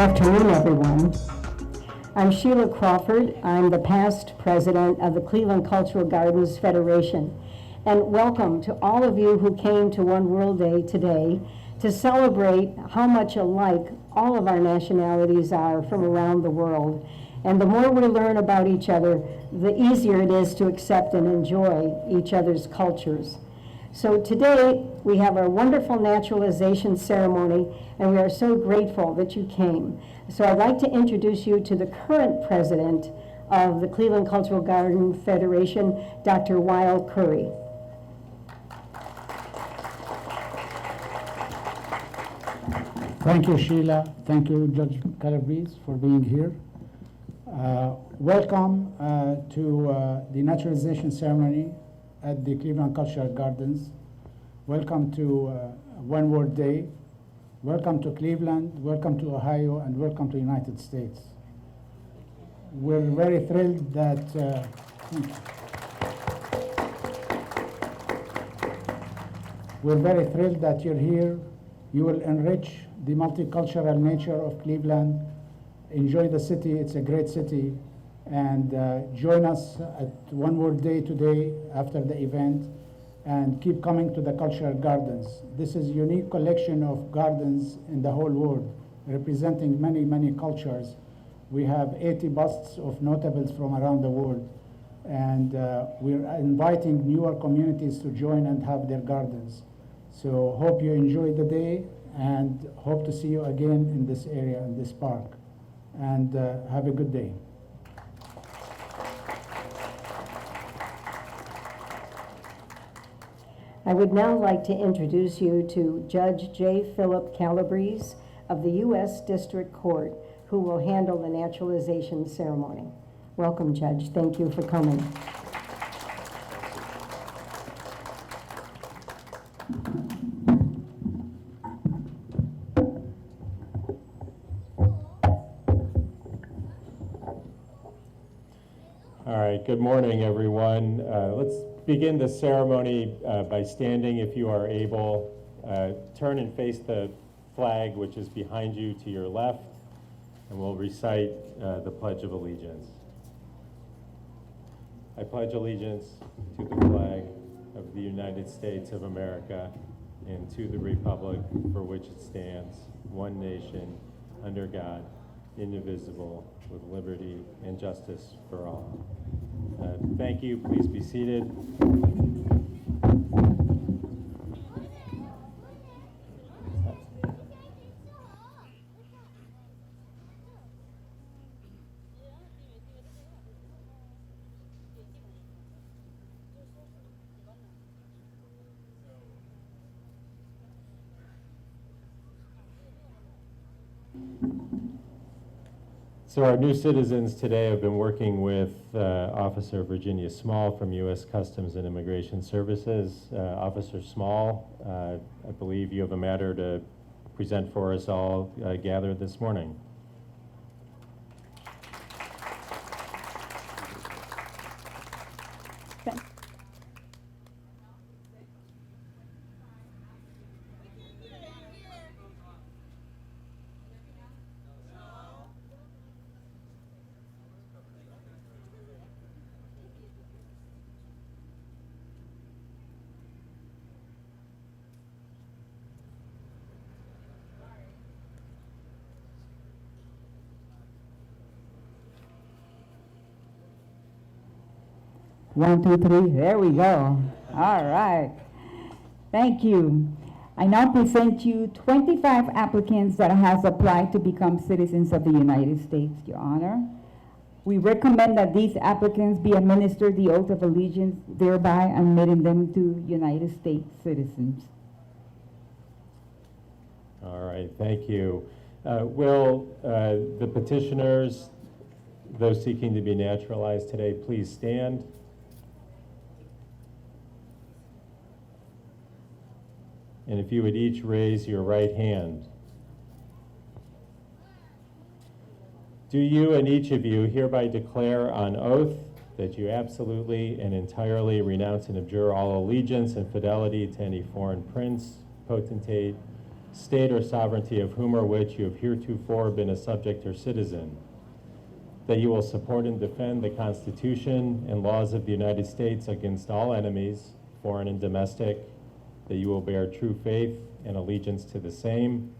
afternoon, everyone. I'm Sheila Crawford. I'm the past president of the Cleveland Cultural Gardens Federation. And welcome to all of you who came to One World Day today to celebrate how much alike all of our nationalities are from around the world. And the more we learn about each other, the easier it is to accept and enjoy each other's cultures. So today, we have our wonderful naturalization ceremony, and we are so grateful that you came. So I'd like to introduce you to the current president of the Cleveland Cultural Garden Federation, Dr. Weil Curry. Thank you, Sheila. Thank you, Judge Calabrese, for being here. Welcome to the naturalization ceremony at the Cleveland Cultural Gardens. Welcome to One World Day. Welcome to Cleveland, welcome to Ohio, and welcome to the United States. We're very thrilled that you're here. You will enrich the multicultural nature of Cleveland. Enjoy the city, it's a great city. And join us at One World Day today after the event, and keep coming to the cultural gardens. This is a unique collection of gardens in the whole world, representing many, many cultures. We have 80 busts of notables from around the world, and we're inviting newer communities to join and have their gardens. So hope you enjoy the day, and hope to see you again in this area, in this park. And have a good day. I would now like to introduce you to Judge J. Philip Calabrese of the U.S. District Court, who will handle the naturalization ceremony. Welcome, Judge. Thank you for coming. All right, good morning, everyone. Let's begin the ceremony by standing if you are able. Turn and face the flag, which is behind you to your left, and we'll recite the Pledge of Allegiance. I pledge allegiance to the flag of the United States of America and to the republic for which it stands, one nation, under God, indivisible, with liberty and justice for all. Thank you. Please be seated. So our new citizens today have been working with Officer Virginia Small from U.S. Customs and Immigration Services. Officer Small, I believe you have a matter to present for us all gathered this morning. One, two, three, there we go. All right. Thank you. I now present you 25 applicants that has applied to become citizens of the United States, Your Honor. We recommend that these applicants be administered the oath of allegiance, thereby admitting them to United States citizens. All right, thank you. Will the petitioners, those seeking to be naturalized today, please stand? And if you would each raise your right hand. Do you and each of you hereby declare on oath that you absolutely and entirely renounce and abjure all allegiance and fidelity to any foreign prince, potentate, state or sovereignty of whom or which you have heretofore been a subject or citizen, that you will support and defend the Constitution and laws of the United States against all enemies, foreign and domestic, that you will bear true faith and allegiance to the same,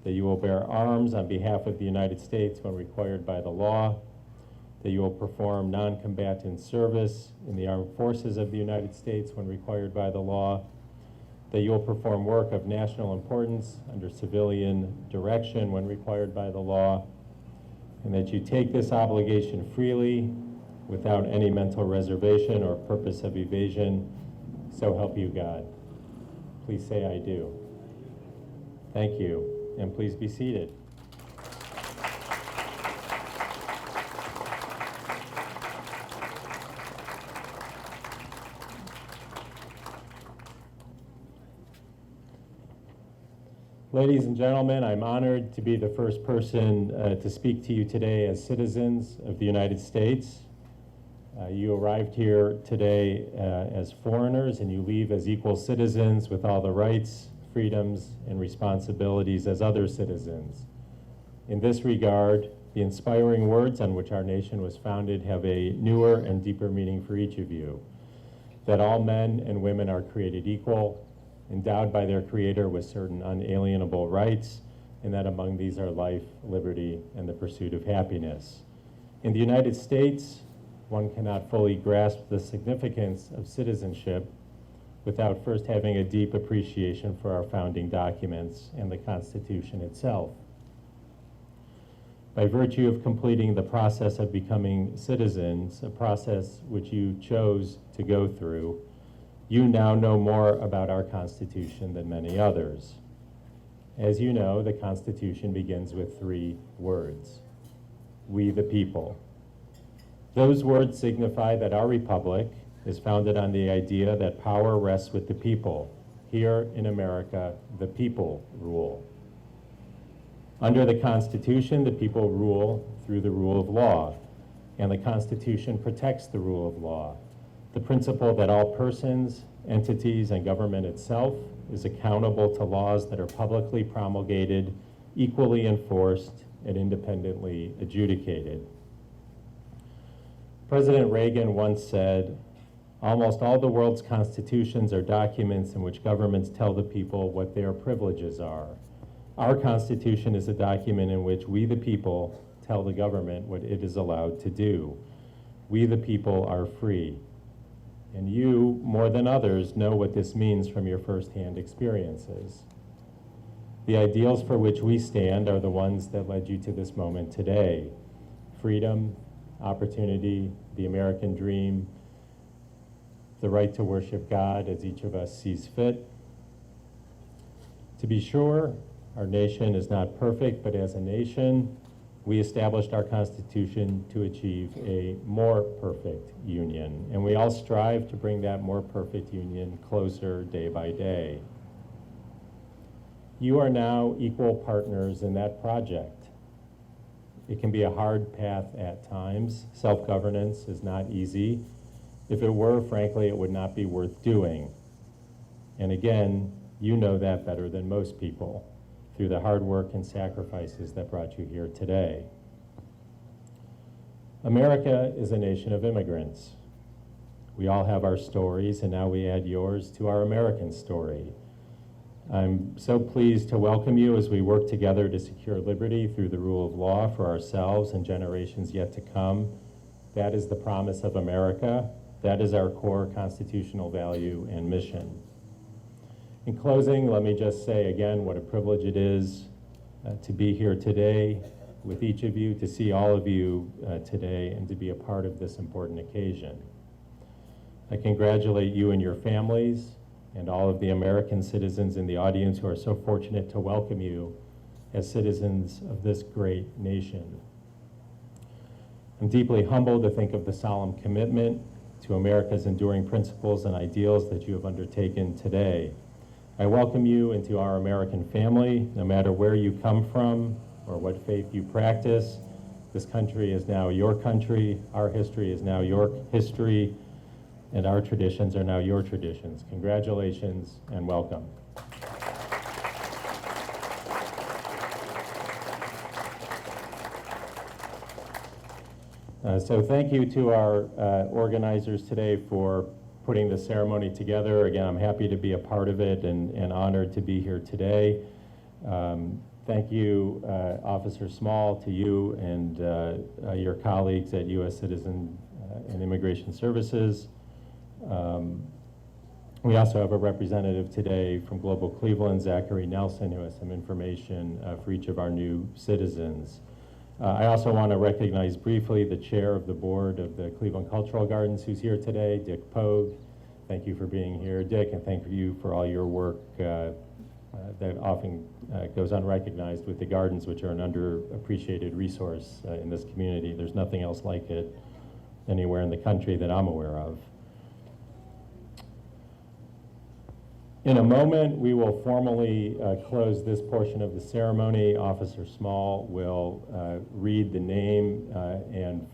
that you will bear arms on behalf of the United States when required by the law, that you will perform non-combatant service in the armed forces of the United States when required by the law, that you will perform work of national importance under civilian direction when required by the law, and that you take this obligation freely without any mental reservation or purpose of evasion. So help you God. Please say I do. Thank you, and please be seated. Ladies and gentlemen, I'm honored to be the first person to speak to you today as citizens of the United States. You arrived here today as foreigners, and you leave as equal citizens with all the rights, freedoms, and responsibilities as other citizens. In this regard, the inspiring words on which our nation was founded have a newer and deeper meaning for each of you, that all men and women are created equal, endowed by their Creator with certain unalienable rights, and that among these are life, liberty, and the pursuit of happiness. In the United States, one cannot fully grasp the significance of citizenship without first having a deep appreciation for our founding documents and the Constitution itself. By virtue of completing the process of becoming citizens, a process which you chose to go through, you now know more about our Constitution than many others. As you know, the Constitution begins with 3 words: we the people. Those words signify that our republic is founded on the idea that power rests with the people. Here in America, the people rule. Under the Constitution, the people rule through the rule of law, and the Constitution protects the rule of law. The principle that all persons, entities, and government itself is accountable to laws that are publicly promulgated, equally enforced, and independently adjudicated. President Reagan once said, "Almost all the world's constitutions are documents in which governments tell the people what their privileges are. Our Constitution is a document in which we, the people, tell the government what it is allowed to do. We, the people, are free. And you, more than others, know what this means from your firsthand experiences. The ideals for which we stand are the ones that led you to this moment today: freedom, opportunity, the American dream, the right to worship God as each of us sees fit. To be sure, our nation is not perfect, but as a nation, we established our Constitution to achieve a more perfect union, and we all strive to bring that more perfect union closer day by day. You are now equal partners in that project. It can be a hard path at times. Self-governance is not easy. If it were, frankly, it would not be worth doing. And again, you know that better than most people through the hard work and sacrifices that brought you here today. America is a nation of immigrants. We all have our stories, and now we add yours to our American story. I'm so pleased to welcome you as we work together to secure liberty through the rule of law for ourselves and generations yet to come. That is the promise of America. That is our core constitutional value and mission. In closing, let me just say again what a privilege it is to be here today with each of you, to see all of you today, and to be a part of this important occasion. I congratulate you and your families and all of the American citizens in the audience who are so fortunate to welcome you as citizens of this great nation. I'm deeply humbled to think of the solemn commitment to America's enduring principles and ideals that you have undertaken today. I welcome you into our American family, no matter where you come from or what faith you practice. This country is now your country, our history is now your history, and our traditions are now your traditions. Congratulations and welcome. So thank you to our organizers today for putting the ceremony together. Again, I'm happy to be a part of it and honored to be here today. Thank you, Officer Small, to you and your colleagues at U.S. Citizen and Immigration Services. We also have a representative today from Global Cleveland, Zachary Nelson, who has some information for each of our new citizens. I also want to recognize briefly the chair of the board of the Cleveland Cultural Gardens, who's here today, Dick Pogue. Thank you for being here, Dick, and thank you for all your work that often goes unrecognized with the gardens, which are an underappreciated resource in this community. There's nothing else like it anywhere in the country that I'm aware of. In a moment, we will formally close this portion of the ceremony. Officer Small will read the name and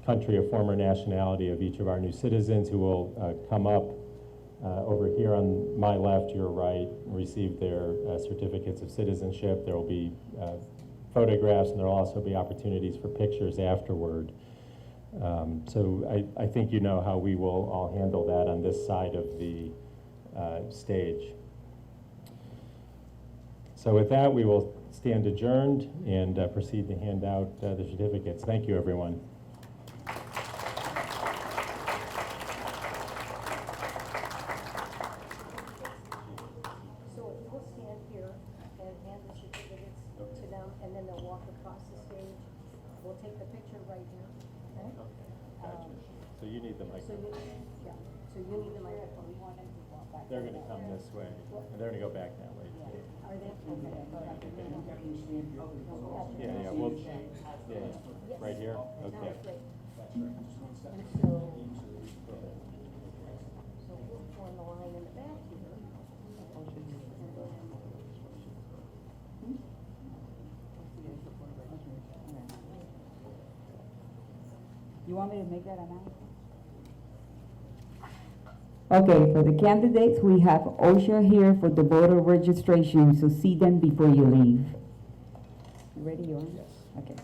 country of former nationality of each of our new citizens, who will come up over here on my left, your right, receive their certificates of citizenship. There will be photographs, and there will also be opportunities for pictures afterward. So I think you know how we will all handle that on this side of the stage. So with that, we will stand adjourned and proceed to hand out the certificates. Thank you, everyone. So if you'll stand here and hand the certificates to them, and then they'll walk across the stage. We'll take the picture right here, okay? Gotcha. So you need the So microphone. you, yeah, so you need the microphone. They're going to come this way, and they're going to go back that way, too. Are they? Yeah, right here? Okay. And so we'll form the line in the back here. You want me to make that announcement? Okay, for the candidates, we have OSHA here for the voter registration, so see them before you leave. You ready, Yoram? Yes. Okay.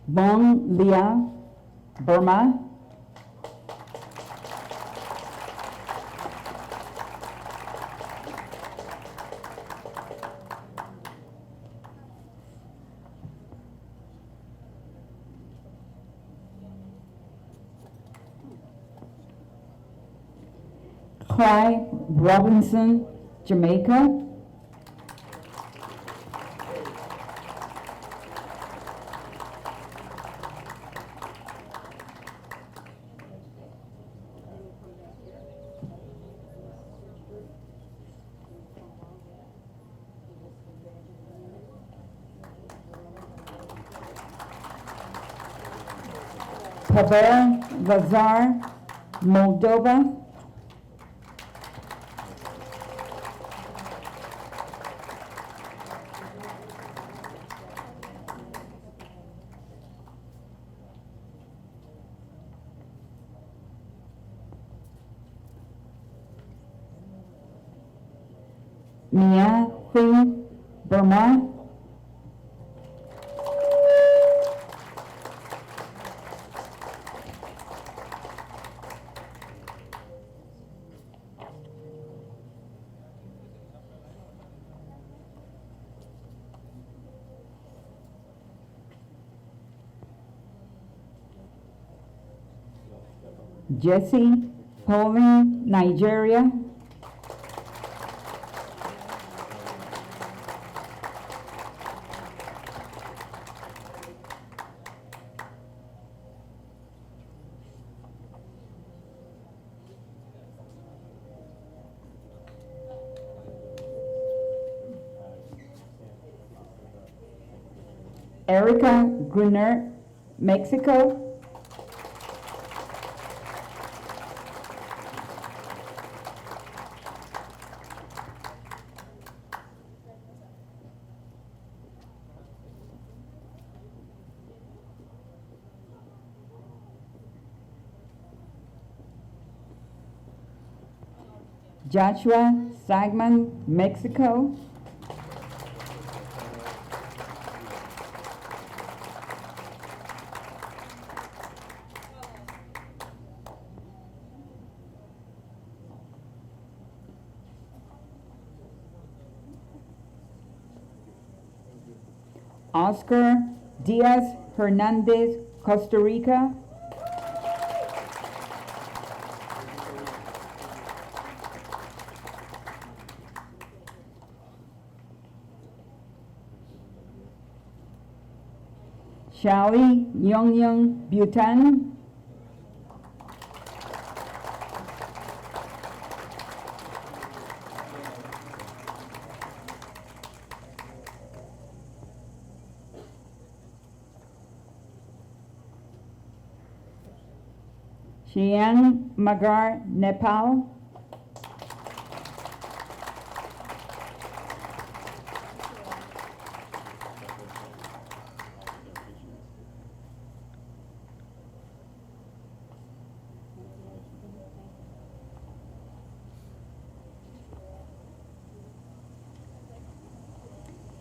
Bong Lia, Burma. Clyde Robinson, Jamaica. Pavel Lazar, Moldova. Mia Thu, Burma. Jesse, Poland, Nigeria. Erica Gruner, Mexico. Joshua Sagman, Mexico. Oscar Diaz Hernandez, Costa Rica. Shali Young Bhutan. Shian Magar, Nepal.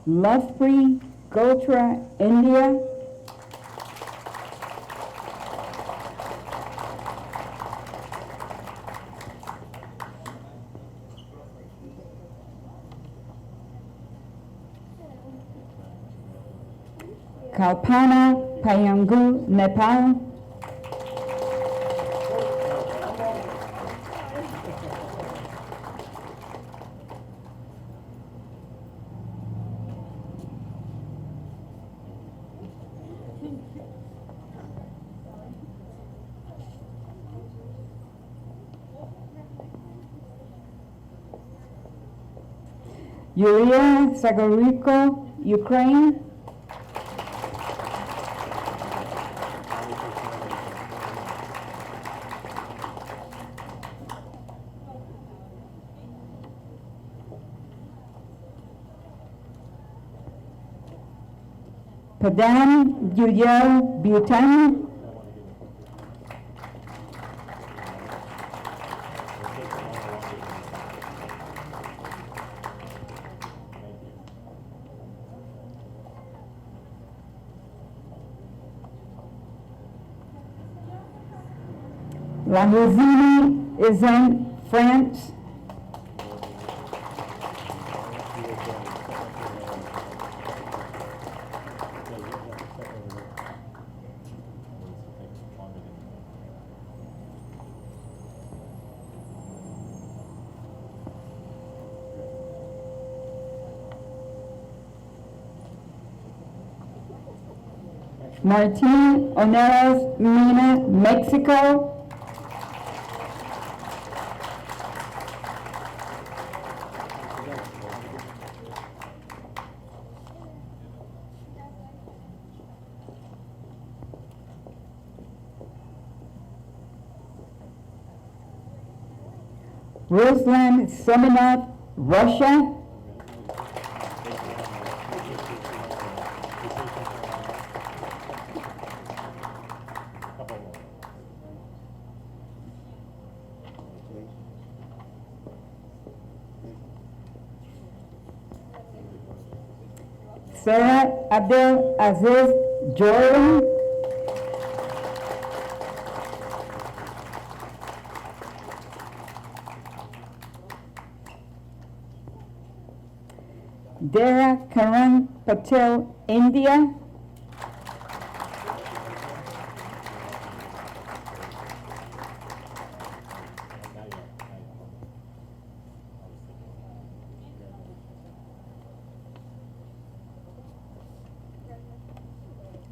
Lovepreet Gotra, India. Kalpana Payangu, Nepal. Yulia Zagoryko, Ukraine. Padam Yuyel, Bhutan. Lahizini is in France. Martin Oneros Mina, Mexico. Ruslan Semenov, Russia. Sarah Abdel Aziz, Jordan. Dara Karan Patel, India.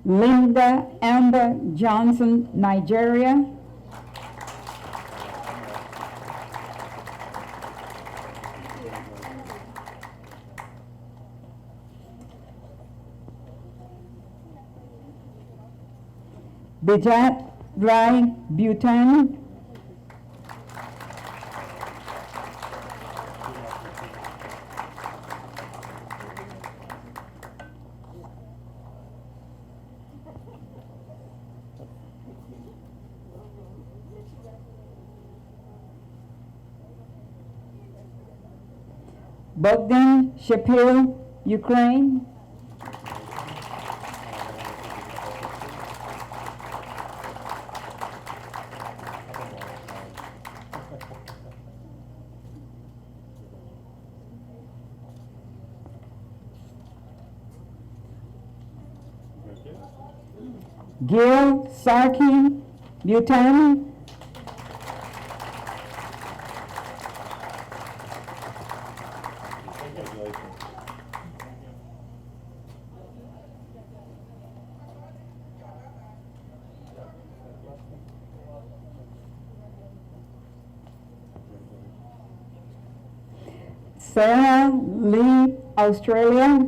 Linda Amber Johnson, Nigeria. Bijat Rai, Bhutan. Bogdan Shapil, Ukraine. Gil Sarkey Butani. Sarah Lee, Australia.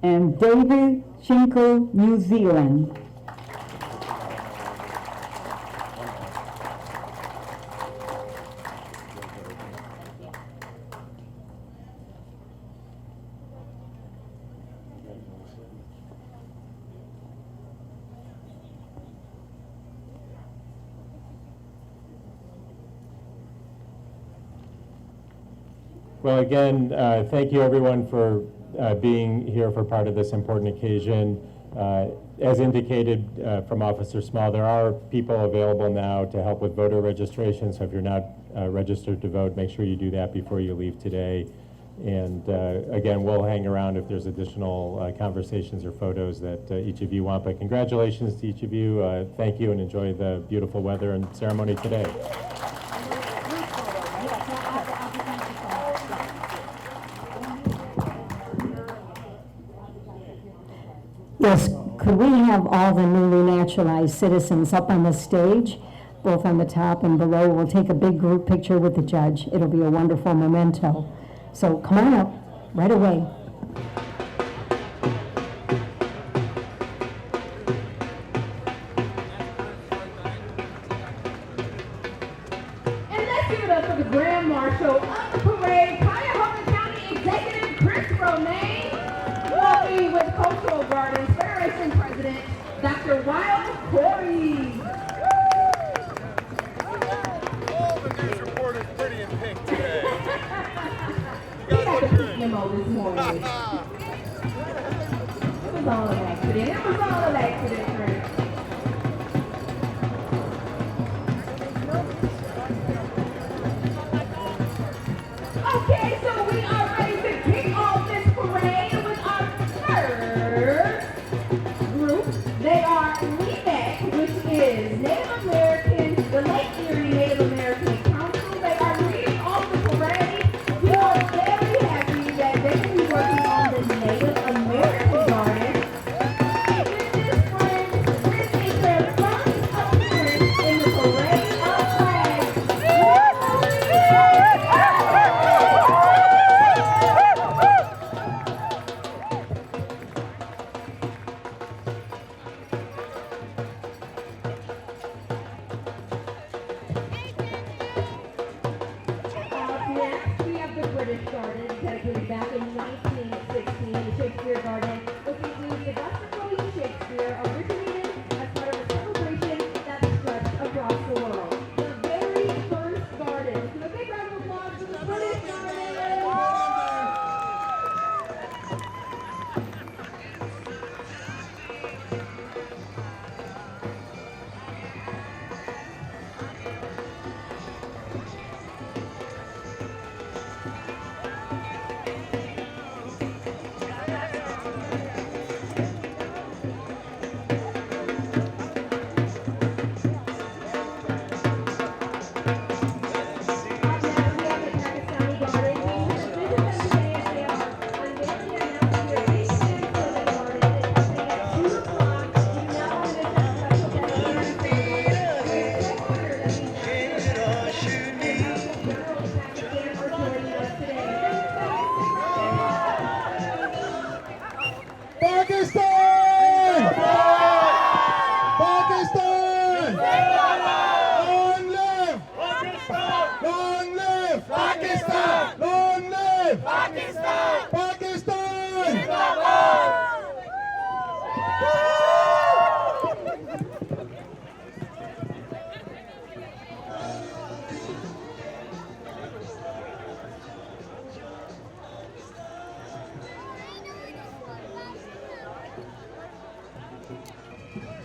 And David Chinko, New Zealand. Well, again, thank you everyone for being here for part of this important occasion. As indicated from Officer Small, there are people available now to help with voter registration, so if you're not registered to vote, make sure you do that before you leave today. And again, we'll hang around if there's additional conversations or photos that each of you want. But congratulations to each of you. Thank you and enjoy the beautiful weather and ceremony today. Yes, could we have all the newly naturalized citizens up on the stage, both on the top and below? We'll take a big group picture with the judge. It'll be a wonderful memento. So come on up, right away. And let's give it up for the Grand Marshal of the parade, Cuyahoga County Executive Chris Romaine, walking with Cultural Gardens Federation President Dr. Wild Corey. All the news report is pretty in pink today. We got the pink memo this morning. It was all an accident. It was all an accident, Chris. Okay, so we are ready to kick off this parade with our first group. They are LEMAC, which is Native American, the Lake Erie Native American Council. They are leading off the parade. We are very happy that they will be working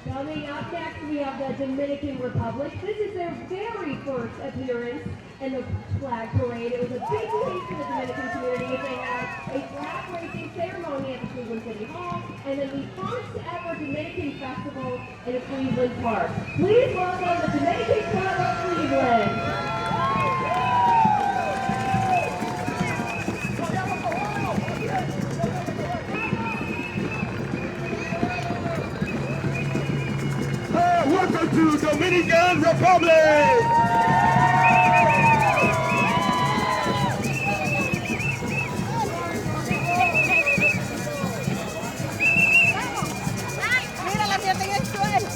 Coming up next, we have the Dominican Republic. This is their very first appearance in the flag parade. It was a big week for the Dominican community. They had a flag raising ceremony at the Cleveland City Hall, and then the first ever Dominican festival in Cleveland Park. Please welcome the Dominican Club of Cleveland. Welcome to Dominican Republic! Mira la sienten en el suelo.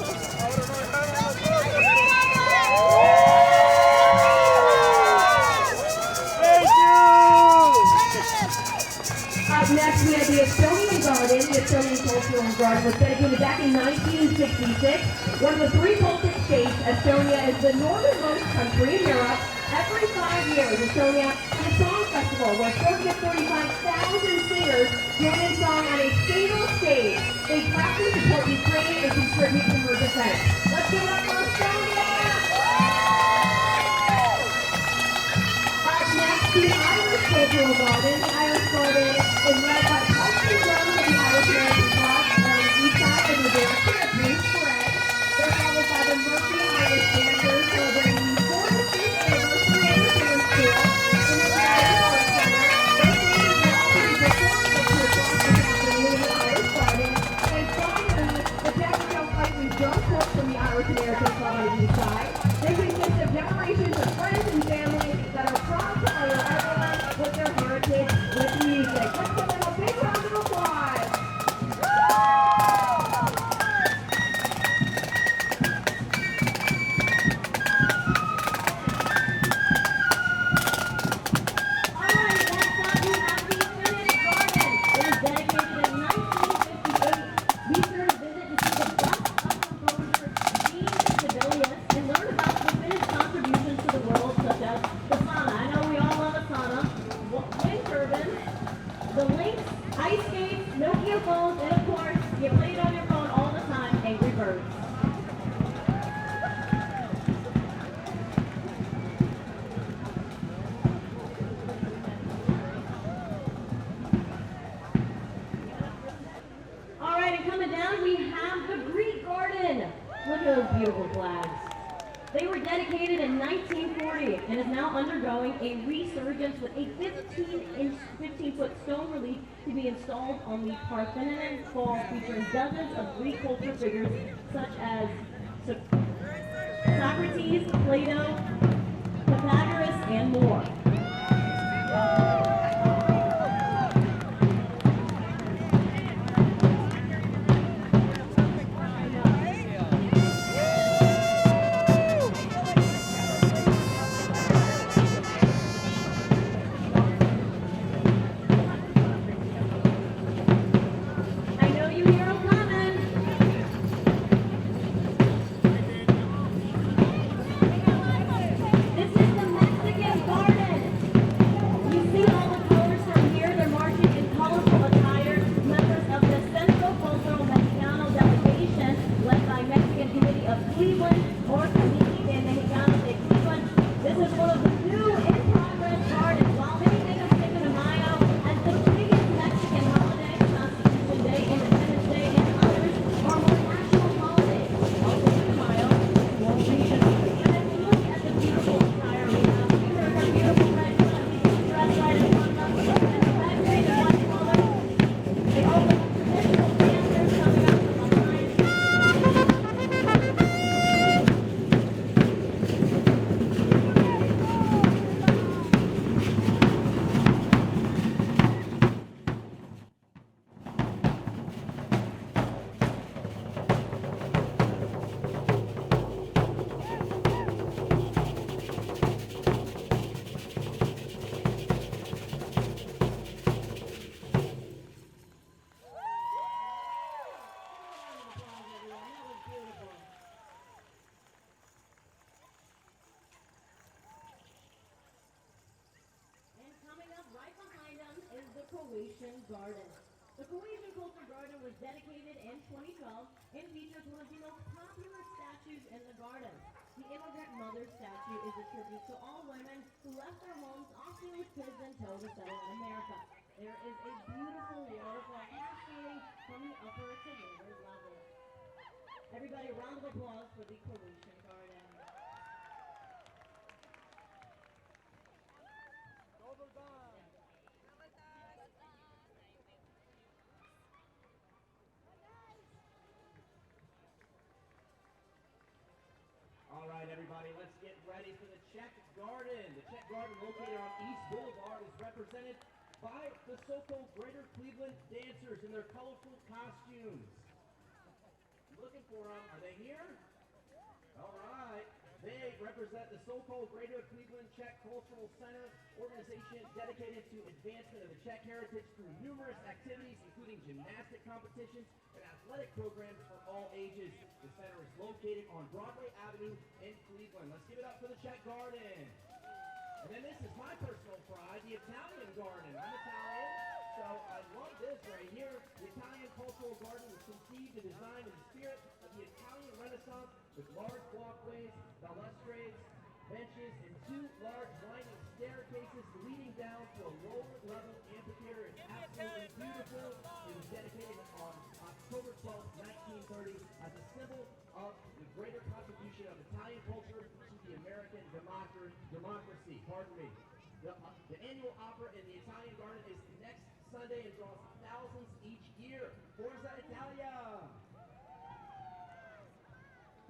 Up next, we have the Estonian Garden. The Estonian Cultural Garden was dedicated back in 1966. One of the three Baltic states, Estonia is the northernmost country in Europe. Every 5 years, Estonia has a song festival where 30 to 35,000 singers join in song on a single stage. They practice, support Ukraine, and contribute to her defense. Let's give it up for Estonia! Up next, the Irish Cultural Garden. The Irish Garden is led by Paulson Brown of the Irish American Club on the east side and the director of Bruce Perez. They're followed by the Murphy Irish Dancers celebrating the 45th anniversary of the dance school. And then the Irish Arts Center. Those dancers will also be performing to across the afternoon in the Irish Garden. And finally, the Jackass Fighting Drum Corps from the Irish American Club on the east side. They consist of generations of friends and family that are proud to honor everyone with their heritage with music. Let's give them a big round of applause. Alright, next up we have the Finnish Garden. It was dedicated in 1958. Be sure to visit to see the bust of composer Jean Sibelius and learn about the Finnish contributions to the world, such as the sauna. I know we all love a sauna. Wind turbines, the links, ice skates, Nokia phones, and of course, you play it on your phone all the time, Angry Birds. All right, and coming down, we have the Greek Garden. Look at those beautiful flags. They were dedicated in 1940 and is now undergoing a resurgence with a 15-foot stone relief to be installed on the Parthenon Falls, featuring dozens of Greek culture figures such as Socrates, Plato, Pythagoras, and more. I know you hear them coming. This is the Mexican Garden. You see all the colors from here. They're marching in colorful attire. Members of the Centro Cultural Mexicano delegation, led by Mexican Committee of Cleveland, or Committee de Mexicanos de Cleveland. This is one of the new in-progress gardens. While many think of Cinco de Mayo as the biggest Mexican holiday, Constitution Day, Independence Day, and others are more national holidays. Also Cinco de Mayo, World Nation. And if you look at the beautiful attire we have, these are our beautiful red dress right in front of us. Look at the red, green, and white colors. They all look traditional dancers coming up from behind. And coming up right behind them is the Croatian Garden. The Croatian Cultural Garden was dedicated in 2012 and features one of the most in the garden. The immigrant mother statue is a tribute to all women who left their homes, often with kids, until to settle in America. There is a beautiful waterfall cascading from the upper to lower level. Everybody, a round of applause for the Croatian Garden. All right, everybody, let's get ready for the Czech Garden. The Czech Garden, located on East Boulevard, is represented by the so-called Greater Cleveland dancers in their colorful costumes. Looking for them. Are they here? All right. They represent the so-called Greater Cleveland Czech Cultural Center, organization dedicated to advancement of the Czech heritage through numerous activities, including gymnastic competitions and athletic programs for all ages. The center is located on Broadway Avenue in Cleveland. Let's give it up for the Czech Garden. And then this is my personal pride, the Italian Garden. I'm Italian, so I love this right here. The Italian Cultural Garden was conceived and designed in the spirit of the Italian Renaissance with large walkways, balustrades, benches, and two large winding staircases leading down to a lower-level amphitheater. It's absolutely beautiful. It was dedicated on October 12, 1930, as a symbol of the greater contribution of Italian culture to the American democracy. Pardon me. The annual opera in the Italian Garden is next Sunday and draws thousands each year. Forza Italia!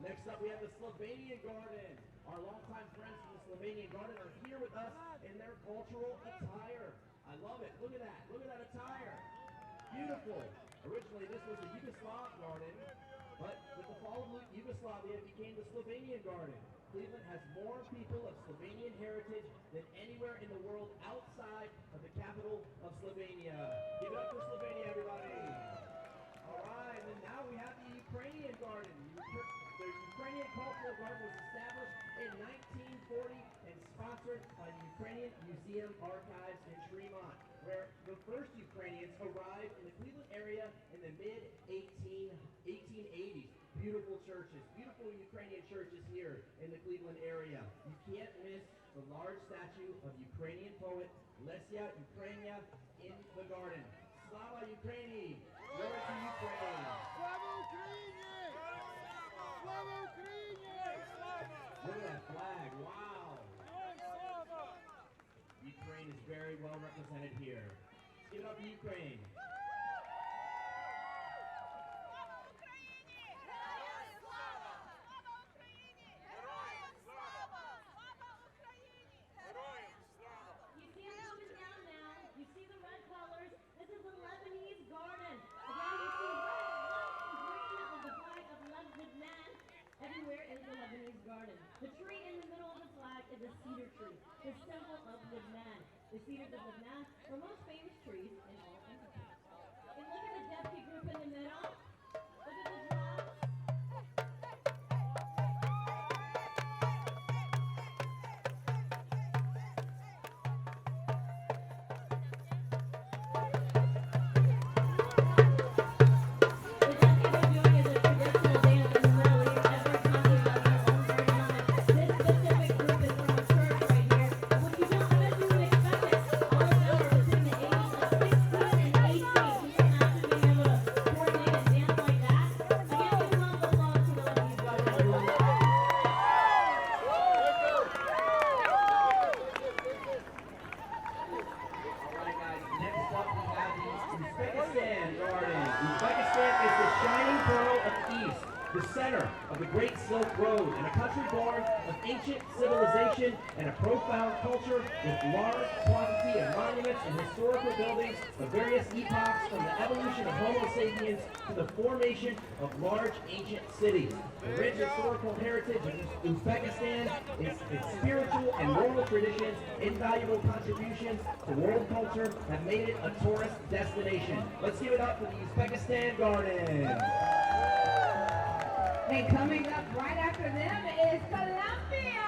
Next up, we have the Slovenian Garden. Our longtime friends from the Slovenian Garden are here with us in their cultural attire. I love it. Look at that. Look at that attire. Beautiful. Originally, this was the Yugoslav Garden, but with the fall of Yugoslavia, it became the Slovenian Garden. Cleveland has more people of Slovenian heritage than anywhere in the world outside of the capital of Slovenia. Give it up for Slovenia, everybody. All right, and then now we have the Ukrainian Garden. The Ukrainian Cultural Garden was established in 1940 and sponsored by the Ukrainian Museum Archives in Tremont, where the first Ukrainians arrived in the Cleveland area in the mid-1880s. Beautiful churches, beautiful Ukrainian churches here in the Cleveland area. You can't miss the large statue of Ukrainian poet Lesia Ukraina in the garden. Slava Ukraini! Glory to Ukraine! Slava Ukraini! Slava Ukraini! Look at that flag, wow! Ukraine is very well represented here. Let's give it up to Ukraine. You see it moving down now. You see the red colors. This is the Lebanese Garden. Again, you see red, white, and green of the flag of Lebanon everywhere in the Lebanese Garden. The tree in the middle of the flag is a cedar tree, the symbol of Lebanon. The cedars of Lebanon are most famous trees in all entities. And look at the Depke group in the middle. Look at the drums. Uzbekistan Garden. Uzbekistan is the shining pearl of the East, the center of the Great Silk Road, and a country born of ancient civilization and a profound culture with large quantity of monuments and historical buildings of various epochs, from the evolution of Homo sapiens to the formation of large ancient cities. The rich historical heritage of Uzbekistan, its spiritual and moral traditions, invaluable contributions to world culture have made it a tourist destination. Let's give it up for the Uzbekistan Garden. And coming up right after them is Columbia!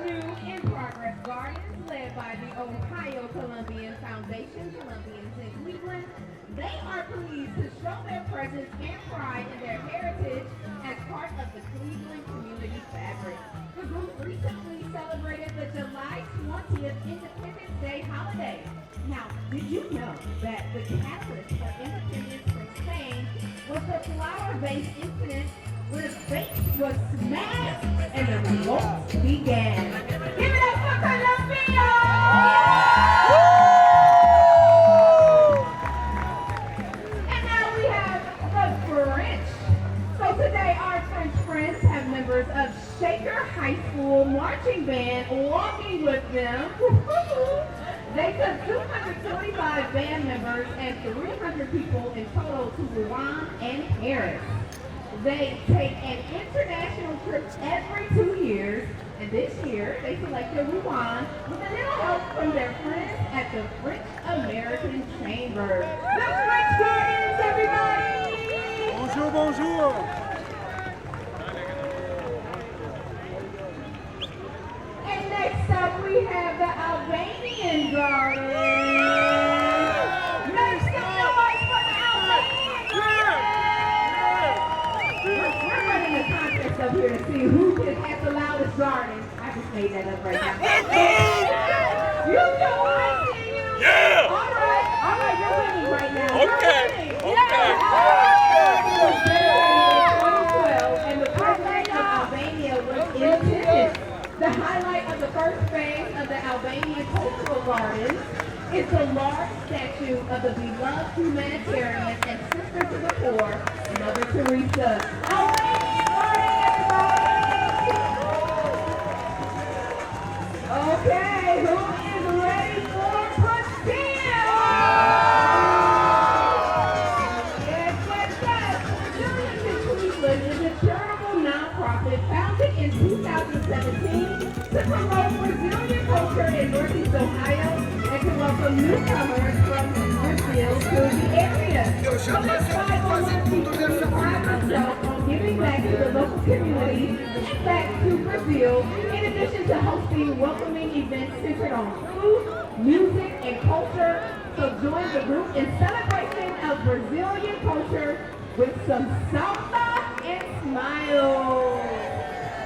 New in progress gardens led by the Ohio Columbian Foundation, Columbians in Cleveland. They are pleased to show their presence and pride in their heritage heritage as part of the Cleveland community fabric. The group recently celebrated the July 20th Independence Day holiday. Now, did you know that the catalyst for independence from Spain was the flour-based incident where the base was smashed and the revolt began? Give it up for Colombia! And now we have the French. So today our French friends have members of Shaker High School Marching Band walking with them. They took 225 band members and 300 people in total to Rouen and Paris. They take an international trip every 2 years, and this year they selected Rouen with a little help from their friends at the French American Chamber. The French Gardens, everybody! Bonjour, bonjour. And next up we have the Albanian Garden. Make some noise for the Albanian Garden! We're running a contest up here to see who has the loudest garden. I just made that up right now. You do, I see you. Yeah. All right, you're winning right now. Okay, You're winning. okay. Albania was dedicated in 2012, and the president of Albania was in attendance. The highlight of the first phase of the Albanian Cultural Gardens is the large statue of the beloved humanitarian and sister to the poor, Mother Teresa. Albanian Garden, everybody! Okay, who is ready for Brazil? Yes. Brazilians in Cleveland is a charitable nonprofit founded in 2017 to promote Brazilian culture in Northeast Ohio and to welcome newcomers from Brazil to the area. The 501c3 prides itself on giving back to the local community and back to Brazil, in addition to hosting welcoming events centered on food, music, and culture. So join the group in celebration of Brazilian culture with some samba and smile.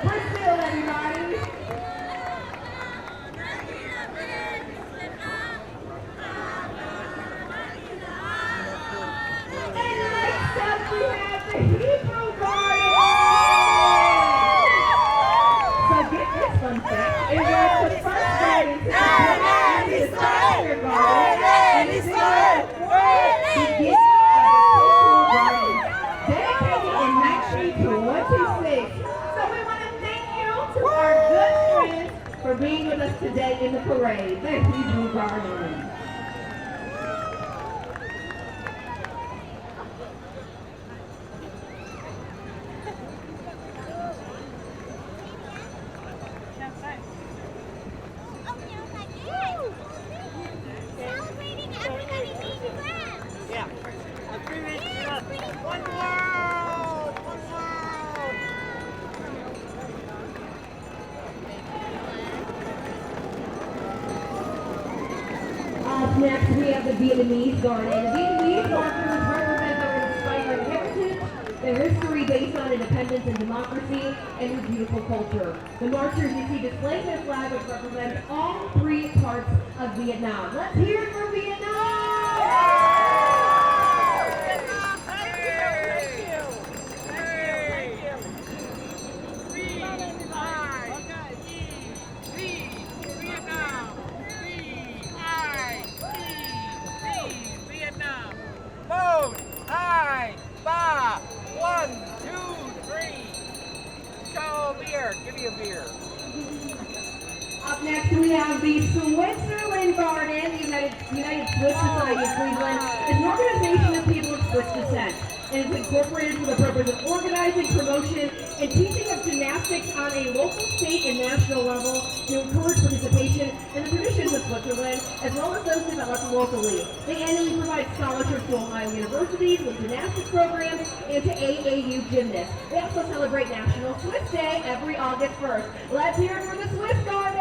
Brazil, everybody. And next up we have the Hebrew Garden. So get this fun fact. It was the first garden to be the Square Garden, and it's the beginning of the cultural garden, dedicated in 1926. So we want to thank you to our good friends for being with us today in the parade, the Hebrew Garden. Celebrating everybody being friends. Yeah. One world! One world! Up next, we have the Vietnamese Garden. The Vietnamese markers represent their inspiring heritage, their history based on independence and democracy, and their beautiful culture. The marchers you see displaying their flag, which represents all three parts of Vietnam. Let's hear it for Vietnam! Vote! Aye! Ba! 1, 2, 3. Show beer. Give me a beer. Up next, we have the Switzerland Garden. The United Swiss Society of Cleveland is an organization of people of Swiss descent. And is incorporated for the purpose of organizing, promotion, and teaching of gymnastics on a local, state, and national level to encourage participation in the traditions of Switzerland, as well as those developed locally. They annually provide scholarships to Ohio universities with gymnastics programs and to AAU gymnasts. They also celebrate National Swiss Day every August 1st. Let's hear it for the Swiss Garden!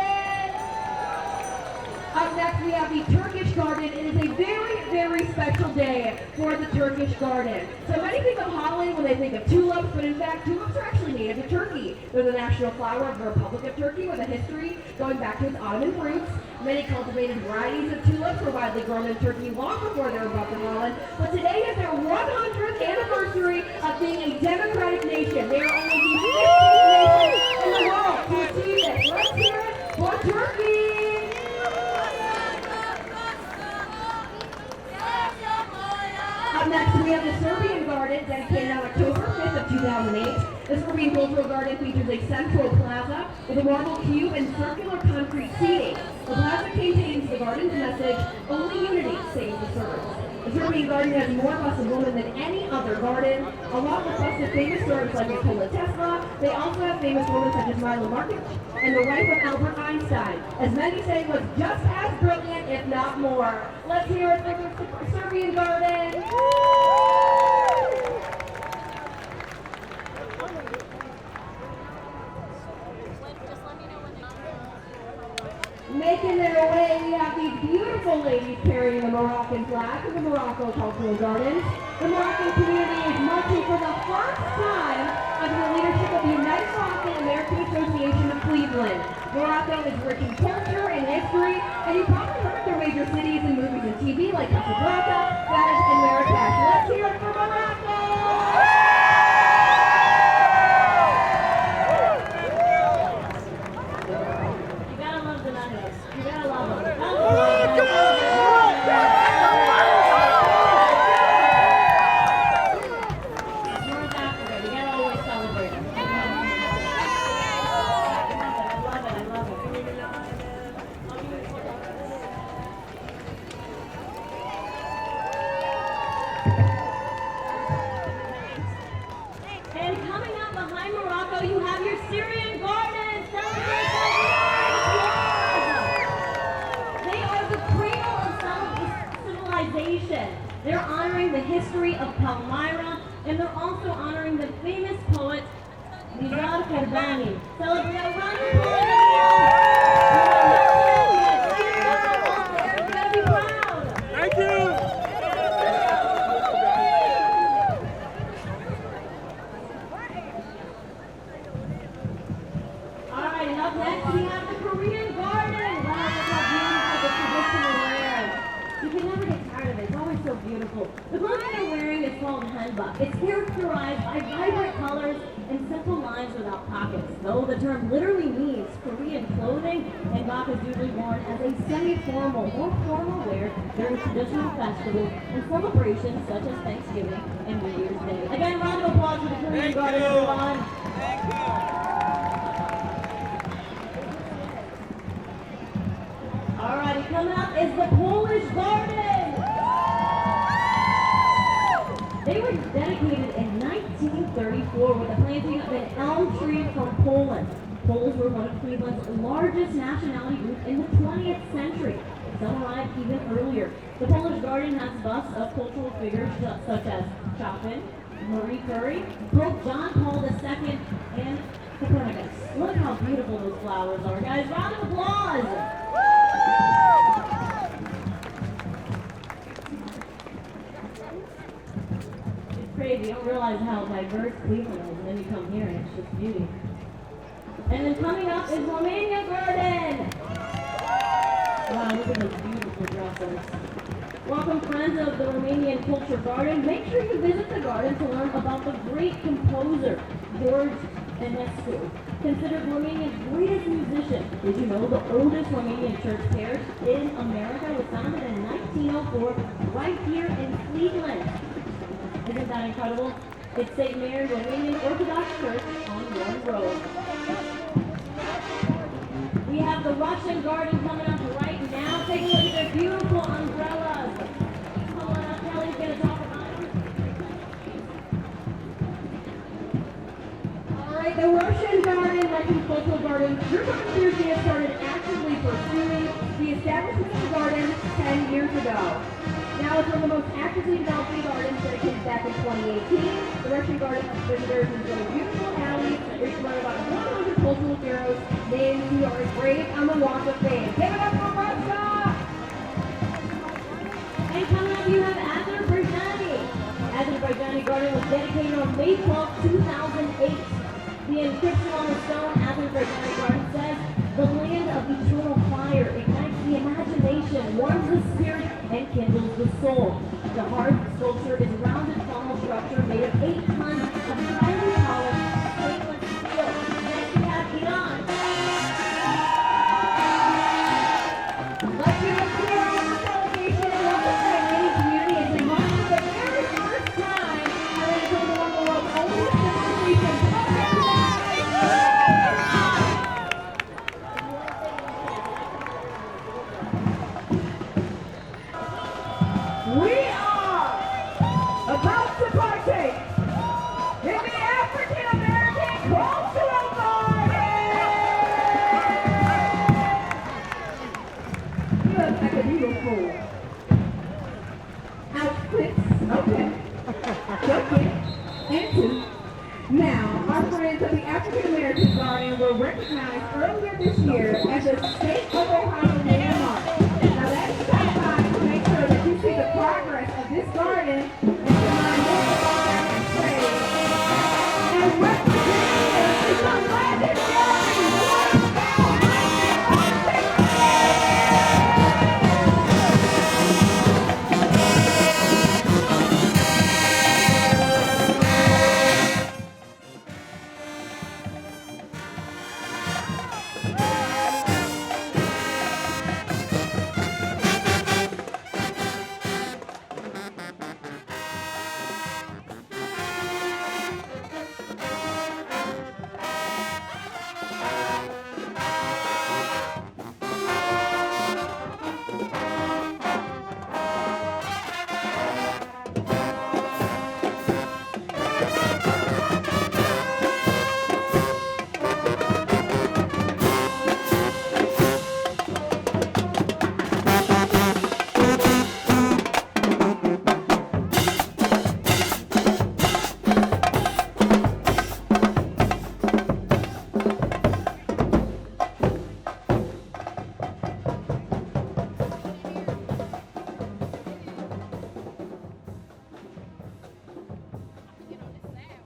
Up next, we have the Turkish Garden. It is a very, very special day for the Turkish Garden. So many Many think of Holland when they think of tulips, but in fact, tulips are actually native to Turkey. They're the national flower of the Republic of Turkey with a history going back to its Ottoman roots. Many cultivated varieties of tulips were widely grown in Turkey long before they were brought to Holland. But today is their 100th anniversary of being a democratic nation. They are only the 15th nation in the world to achieve this. Let's hear it for Turkey! Up next, we have the Serbian Garden, dedicated on October 5th of 2008. The Serbian Cultural Garden features a central plaza with a marble cube and circular concrete seating. The plaza contains the garden's message, "Only unity saves the Serbs." The Serbian Garden has more busts of women than any other garden. Along with busts of famous Serbs like Nikola Tesla, they also have famous women such as Mila Markovic and the wife of Albert Einstein, as many say was just as brilliant, if not more. Let's hear it for the Serbian Garden. Making their way, we have these beautiful ladies carrying the Moroccan flag from the Morocco Cultural Gardens. The Moroccan community is marching for the first time under the leadership of the United Moroccan American Association of Cleveland. Morocco is rich in culture and history, and you probably heard their major cities in movies and TV like Casablanca, Venice, and Marrakesh. Let's hear it for Morocco! And coming up behind Morocco, you have your Syrian Garden. They are the cradle of civilization. They're honoring the history of Palmyra, and they're also honoring the famous poet Nizar Karbani. Celebrate a round of applause. You gotta be proud. Thank you. Alright, and up next we have the Korean Garden. Wow, look how beautiful the traditional wear. You can never get tired of it. It's always so beautiful. The clothing they're wearing is called hanbok. It's characterized by vibrant colors and simple lines without pockets. Though the term literally means Korean clothing, hanbok is usually worn as a semi-formal or formal wear during traditional festivals and celebrations such as Thanksgiving and New Year's Day. Again, round of applause for the Korean Garden, everyone. Alrighty, coming up is the Polish Garden. They were dedicated in 1934 with the planting of an elm tree from Poland. Poles were one of Cleveland's largest nationality groups in the 20th century. Some arrived even earlier. The Polish Garden has busts of cultural figures such as Chopin, Marie Curie, Pope John Paul II, and Copernicus. Look how beautiful those flowers are, guys. Round of applause! It's crazy. You don't realize how diverse Cleveland is, and then you come here and it's just beauty. And then coming up is Romania Garden. Wow, look at those beautiful dresses. Welcome, friends of the Romanian Culture Garden. Make sure you visit the garden to learn about the great composer, George Enescu. Considered Romania's greatest musician. Did you know the oldest Romanian church parish in America was founded in 1904 right here in Cleveland? Isn't that incredible? It's St. Mary Romanian Orthodox Church on Warren Road. We have the Russian Garden coming up right now. Take a look at their beautiful umbrellas. Come on up, Kelly's going to talk about them. All right, the Russian Garden, Russian Cultural Garden, your conspiracy has started actively pursuing the establishment of the garden 10 years ago. Now it's one of the most actively developing gardens dedicated back in 2018. The Russian Garden has visitors enjoy beautiful alleys where you can learn about 100 cultural heroes named who are engraved on the Walk of Fame. Give it up for Russia! And coming up, you have Azerbaijan. Azerbaijan Azerbaijani garden was dedicated on May 12, 2008. The inscription on the stone Azerbaijani garden says, "The land of eternal fire ignites the imagination, warms the spirit, and kindles the soul." The heart sculpture is a rounded funnel structure made of 8 tons of highly polished stainless steel. Next we have Iran. Let's give a clear on the delegation and welcome to the Iranian community as they march for the very first time. Iran is one of the world's oldest civilizations. We are about to partake in the African American Cultural Garden. You look like a beautiful outfits. Okay. Okay. Into. Now, our friends of the African American Garden were recognized earlier this year as a State of Ohio landmark. Now, that is time to make sure that you see the progress of this garden and to learn more about their history. And representing is the legendary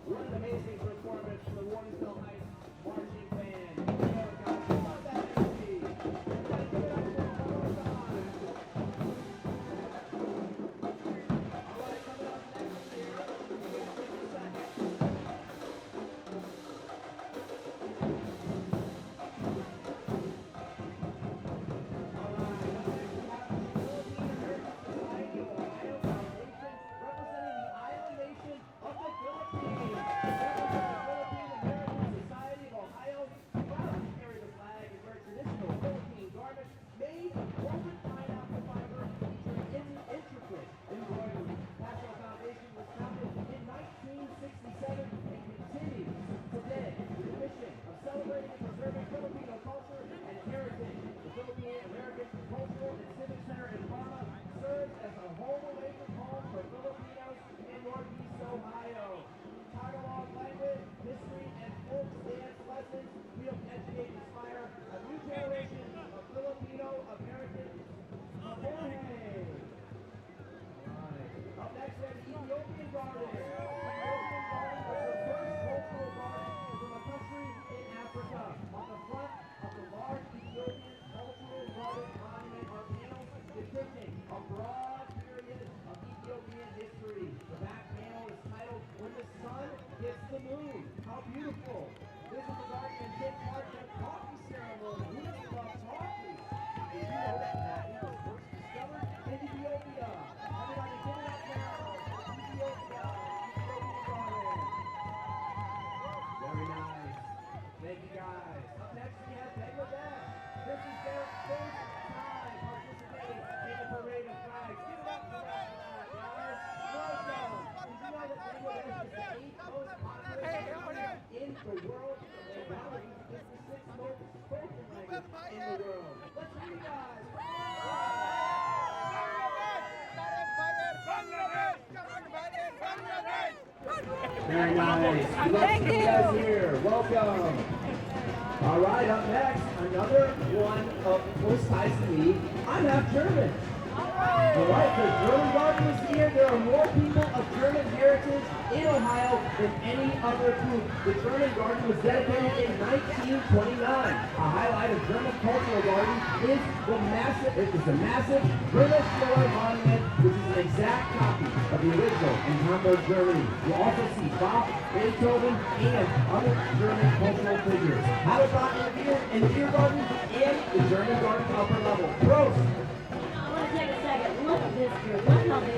What an amazing performance from the Warrensville Heights Marching Band. Oh, guys, love that energy. Everybody give it up for them one more time. All right, coming up next here, just a second. Very nice. Thank you guys here. Welcome. All right, up next, another one of close ties to me. I'm half German. All right, the German Garden is here. There are more people of German heritage in Ohio than any other group. The German Garden was dedicated in 1929. A highlight of German Cultural Garden is the massive British Miller Monument, which is an exact copy of the original in Hamburg, Germany. You'll also see Bach, Beethoven, and other German cultural figures. Have a thought in the beer garden and the German Garden upper level. Prost! I want to take a second. Look at this group. Look how they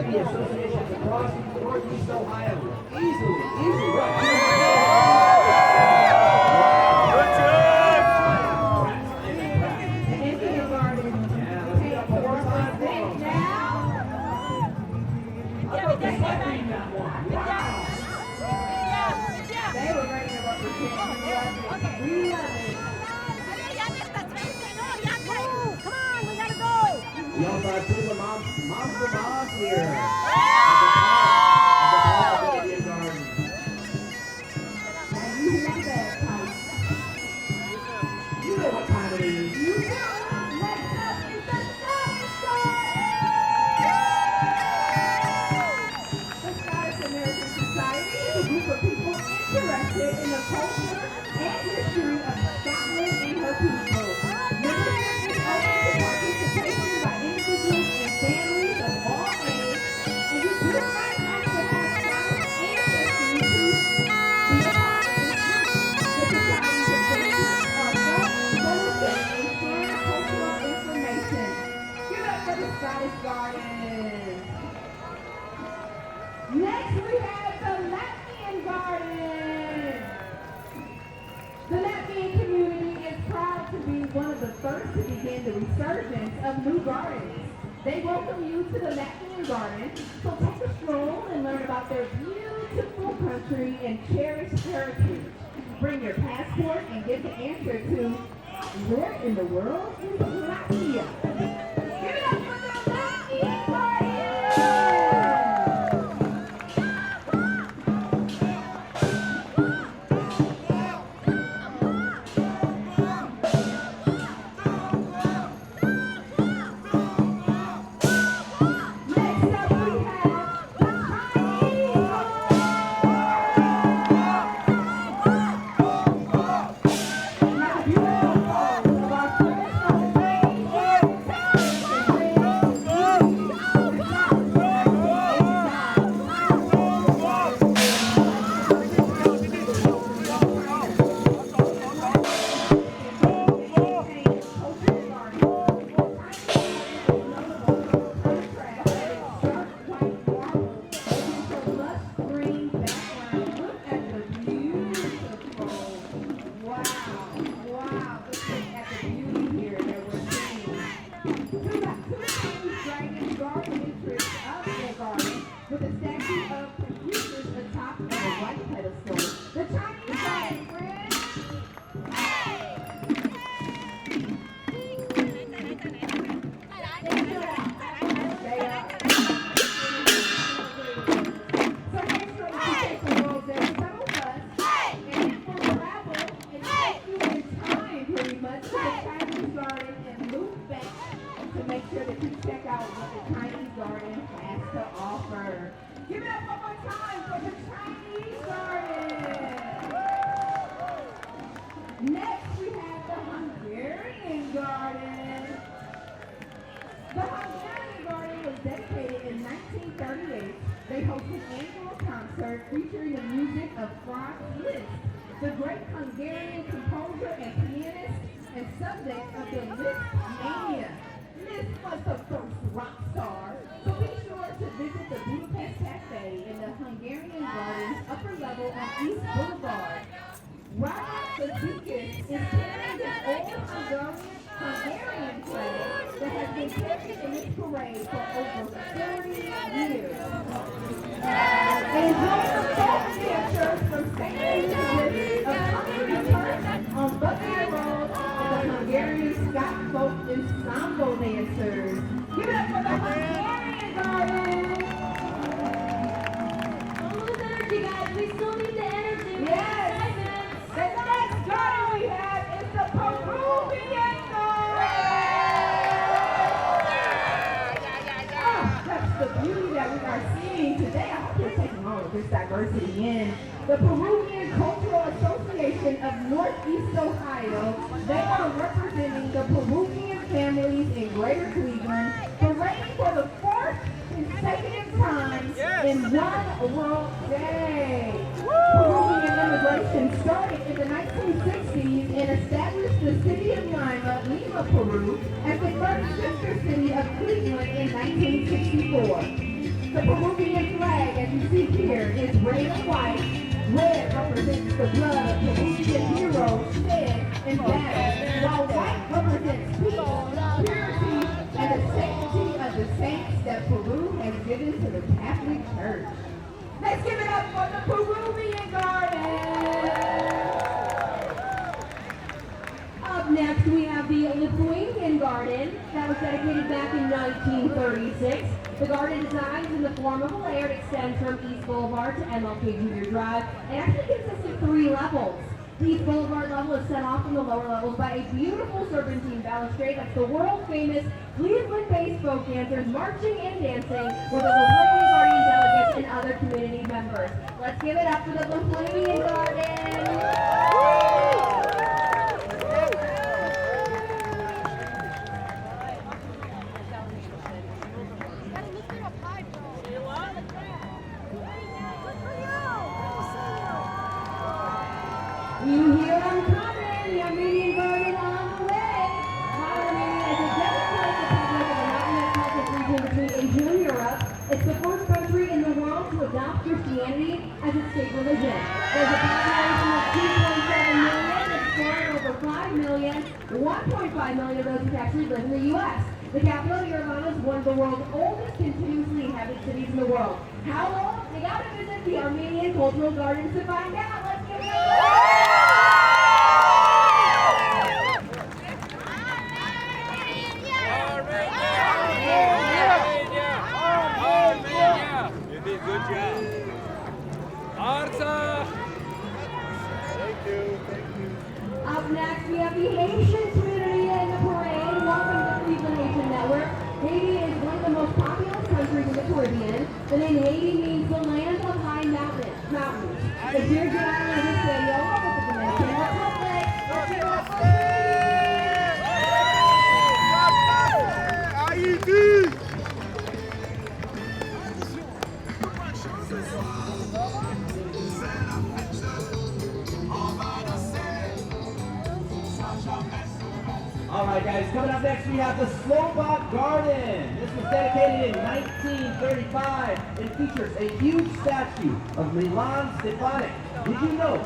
Associations across Northeast Ohio. Easily, right. Indian Garden. Okay, so we're on stage now. They were ready to represent. We love it. Come on, we gotta go. We also have two of the moms for moms here. At the Indian Garden. And you hear that pipe. You know what time it is. You know it. Next up is the Scottish Garden. The Scottish American Society is a group of people interested in the culture and history of Scotland and her people. Membership is open to participation by individuals and families of all ages, and you do not have to have Scottish ancestry to be a part of this group. The society's objectives are both fellowship and share cultural information. Give it up for the Scottish Garden. Next we have the Latvian Garden. The Latvian community is proud to be one of the first to begin the resurgence of new gardens. They welcome you to the Latvian Garden, so take a stroll and learn about their beautiful country and cherished heritage. Bring your passport and get the answer to where in the world is Latvia? Give it up for the Latvian Garden! Next up we have the Chinese Now, beautiful of our traditional Franz Liszt, the great Hungarian composer and pianist and subject of the Liszt mania. Liszt was the first rock star, so be sure to visit the Budapest Cafe in the Hungarian Gardens upper level on East Boulevard. Robert Zemeckis is carrying an old Hungarian flag that has been carried in this parade for over 40 years. Enjoy the folk dancers from St. Elizabeth of Hungary Church on Buckingham Road and the Hungarian Scott Folk Ensemble dancers. Give it up for the Hungarian Garden! Don't lose energy, guys. We still need the energy. We Yes. have 5 minutes. The next garden we have is the Peruvian garden! Oh, that's the beauty that we are seeing today. I hope you're taking all of this diversity in. The Peruvian Cultural Association of Northeast Ohio, they are representing the Peruvian families in Greater Cleveland, parading for the fourth consecutive time in One World Day. Peruvian immigration started in the 1960s and established the city of Lima, Peru, as the first sister city of Cleveland in 1964. The Peruvian flag, as you see here, is red and white. Red represents the blood of Peruvian heroes shed in battle, while white represents peace, purity, and the sanctity of the saints that Peru has given to the Catholic Church. Let's give it up for the Peruvian Garden! Up next, we have the Lithuanian Garden that was dedicated back in 1936. The garden design is in the form of a layer. It extends from East Boulevard to MLK Junior Drive. It actually consists of 3 levels. The East Boulevard level is set off from the lower levels by a beautiful serpentine balustrade that's the world-famous Cleveland-based folk dancers marching and dancing with the Lithuanian Guardian delegates and other community members. Let's give it up for the Lithuanian Garden! You hear them coming, the Armenian Garden on the way. Modern Armenia is a democratic republic of the mountainous Caucasus region between Asia and Europe. It's the first country in the world to adopt Christianity as its state religion. There's a population of 2.7 million, it's growing over 5 million. 1.5 million of those actually live in the U.S. The capital, Yerevan, is one of the world's oldest continuously inhabited cities in the world. How old? You gotta visit the Armenian Cultural Gardens to find out. Let's give it up! You did a good job. Arza! Thank you, thank you. Up next, we have the Haitian community in the parade. Welcome to Cleveland Haitian Network. Haiti is one of the most populous countries in the Caribbean. The name Haiti means the land of high mountains. The Virgin Islands of Hispaniola with the Dominican Republic. Let's give it up for How you do? All right, guys, coming up next, we have the Slovak Garden. This was dedicated in 1935. It features a huge statue of Milan Stepanek. Did you know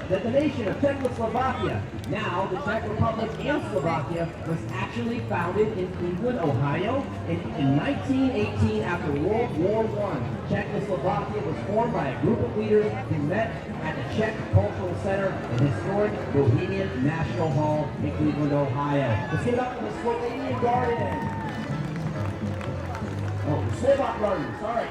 that the nation of Czechoslovakia, now the Czech Republic and Slovakia, was actually founded in Cleveland, Ohio? In 1918, after World War I, Czechoslovakia was formed by a group of leaders who met at the Czech Cultural Center and historic Bohemian National Hall in Cleveland, Ohio. Let's give it up for the Slovenian Garden. Oh, the Slovak Garden, sorry.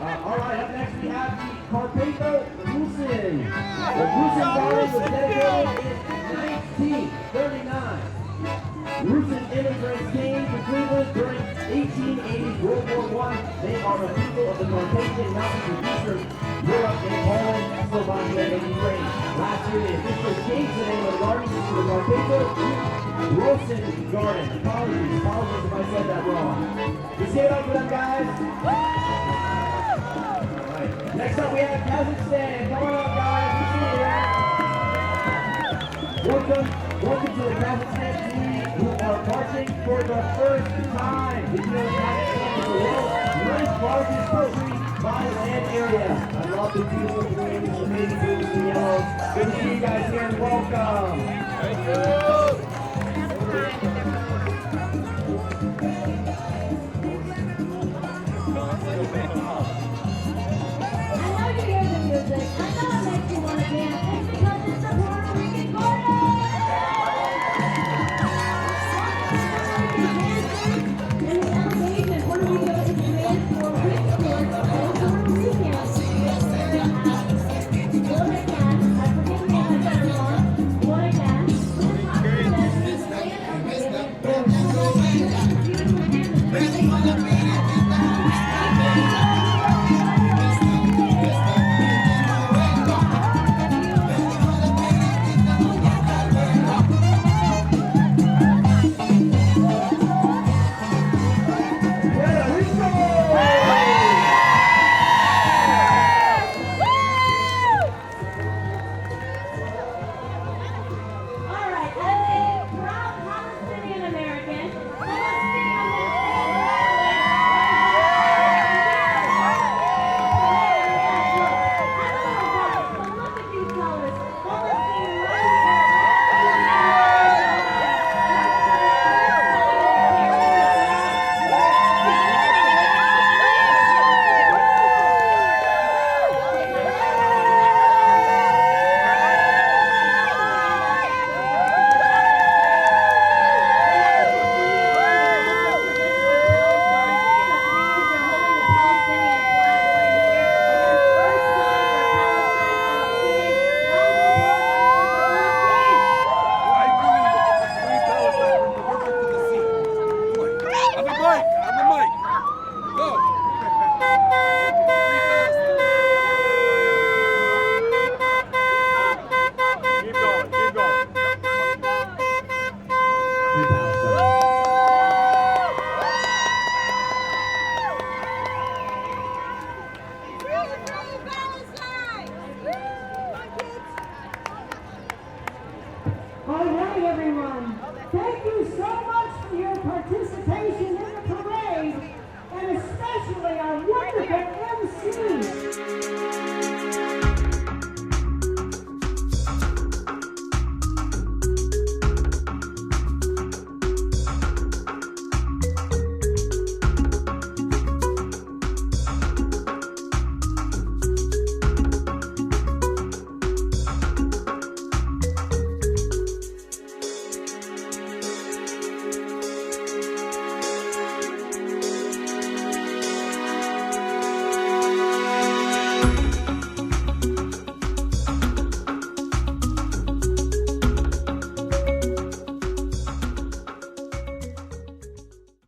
All right, up next we have the Carpatho Rusin. The Rusin Garden was dedicated in 1939. Rusin immigrants came to Cleveland during 1880 World War I. They are a people of the Carpathian Mountains of Eastern Europe and Poland, Slovakia, and Ukraine. Last year, they officially changed the name of the garden to the Carpatho Rusin Garden. Apologies if I said that wrong. Let's give it up for them, guys. Next up, we have Kazakhstan. Come on up, guys. We see you. Welcome to the Kazakhstan team who are marching for the first time. Did you know Kazakhstan is the world's ninth largest country by land area? I love the beautiful green, the amazing blues and yellows. Good to see you guys here and welcome. Thank you. I know you hear the music. I know it makes you want to dance. It's because it's the Puerto Rican Garden. Puerto Rican